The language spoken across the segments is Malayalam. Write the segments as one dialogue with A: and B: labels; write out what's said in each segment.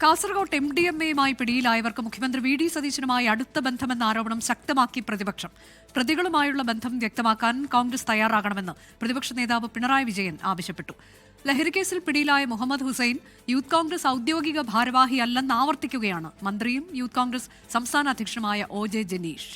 A: കാസർഗോഡ് MDMA-യുമായി പിടിയിലായവർക്ക് മുഖ്യമന്ത്രി വി ഡി സതീശനുമായി അടുത്ത ബന്ധമെന്ന ആരോപണം ശക്തമാക്കി പ്രതിപക്ഷം. പ്രതികളുമായുള്ള ബന്ധം വ്യക്തമാക്കാൻ കോൺഗ്രസ് തയ്യാറാകണമെന്ന് പ്രതിപക്ഷ നേതാവ് പിണറായി വിജയൻ ആവശ്യപ്പെട്ടു. ലഹരിക്കേസിൽ പിടിയിലായ മുഹമ്മദ് ഹുസൈൻ യൂത്ത് കോൺഗ്രസ് ഔദ്യോഗിക ഭാരവാഹിയല്ലെന്ന് ആവർത്തിക്കുകയാണ് മന്ത്രിയും യൂത്ത് കോൺഗ്രസ് സംസ്ഥാന അധ്യക്ഷനുമായ OJ ജനീഷ്.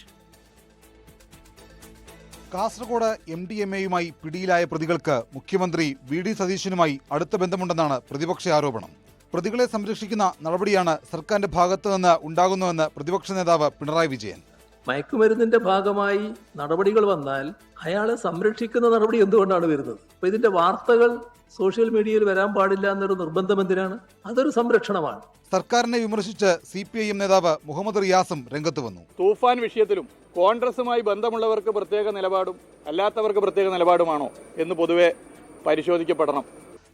B: കാസർഗോഡ് MDMA-യുമായി പിടിയിലായ പ്രതികൾക്ക് മുഖ്യമന്ത്രി വി ഡി സതീശനുമായി അടുത്ത ബന്ധമുണ്ടെന്നാണ് പ്രതിപക്ഷ ആരോപണം. പ്രതികളെ സംരക്ഷിക്കുന്ന നടപടിയാണ് സർക്കാരിന്റെ ഭാഗത്തു നിന്ന് ഉണ്ടാകുന്നതെന്ന് പ്രതിപക്ഷ നേതാവ് പിണറായി വിജയൻ.
C: മയക്കുമരുന്നിന്റെ ഭാഗമായി നടപടികൾ വന്നാൽ അയാളെ സംരക്ഷിക്കുന്ന നടപടി എന്തുകൊണ്ടാണ് വരുന്നത്? അപ്പൊ ഇതിന്റെ വാർത്തകൾ സോഷ്യൽ മീഡിയയിൽ വരാൻ പാടില്ല എന്നൊരു നിർബന്ധം എന്തിനാണ്? അതൊരു സംരക്ഷണമാണ്.
B: സർക്കാരിനെ വിമർശിച്ച് CPIM നേതാവ് മുഹമ്മദ് റിയാസും രംഗത്ത് വന്നു.
D: തൂഫാൻ വിഷയത്തിലും കോൺഗ്രസുമായി ബന്ധമുള്ളവർക്ക് പ്രത്യേക നിലപാടും അല്ലാത്തവർക്ക് പ്രത്യേക നിലപാടുമാണോ എന്ന് പൊതുവെ പരിശോധിക്കപ്പെടണം.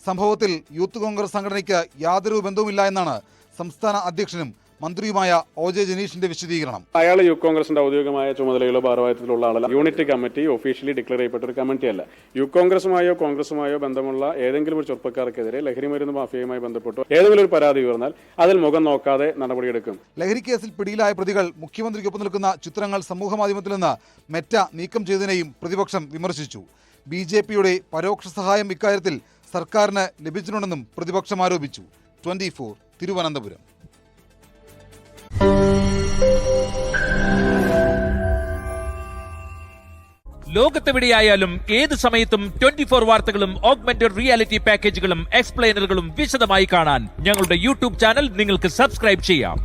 B: സംഭവത്തിൽ യൂത്ത് കോൺഗ്രസ് സംഘടനയ്ക്ക് യാതൊരു ബന്ധവുമില്ല എന്നാണ് സംസ്ഥാന അധ്യക്ഷനും മന്ത്രിയുമായ OJ ജനീഷിന്റെ വിശദീകരണം.
E: അയാൾ യൂത്ത് കോൺഗ്രസിന്റെ ഔദ്യോഗികമായ ചുമതലയിലോ ഭാരവാഹിത്വത്തിലുള്ള ആളല്ല. യൂണിറ്റ് കമ്മിറ്റി ഒഫീഷ്യലി ഡിക്ലെയർ ചെയ്യപ്പെട്ട ഒരു കമ്മിറ്റിയല്ല. യൂത്ത് കോൺഗ്രസുമായോ കോൺഗ്രസുമായോ ബന്ധമുള്ള ഏതെങ്കിലും ഒരു ചെറുപ്പക്കാർക്കെതിരെ ലഹരിമരുന്ന് മാഫിയയുമായി ബന്ധപ്പെട്ടോ ഏതെങ്കിലും ഒരു പരാതി ഉയർന്ൽ അതിൽ മുഖം നോക്കാതെ നടപടിയെടുക്കും.
B: ലഹരി കേസിൽ പിടിയിലായ പ്രതികൾ മുഖ്യമന്ത്രിക്കൊപ്പം നിൽക്കുന്ന ചിത്രങ്ങൾ സമൂഹമാധ്യമത്തിൽ നിന്ന് മെറ്റ നീക്കം ചെയ്തതിനെയും പ്രതിപക്ഷം വിമർശിച്ചു. BJP-യുടെ പരോക്ഷ സഹായം ഇക്കാര്യത്തിൽ സർക്കാരിന് ലഭിച്ചിട്ടുണ്ടെന്നും പ്രതിപക്ഷം ആരോപിച്ചു. 24 തിരുവനന്തപുരം.
F: ലോകത്തെവിടെയായാലും ഏത് സമയത്തും 24 വാർത്തകളും ഓഗ്മെന്റഡ് റിയാലിറ്റി പാക്കേജുകളും എക്സ്പ്ലെയിനറുകളും വിശദമായി കാണാൻ ഞങ്ങളുടെ YouTube ചാനൽ നിങ്ങൾക്ക് സബ്സ്ക്രൈബ് ചെയ്യാം.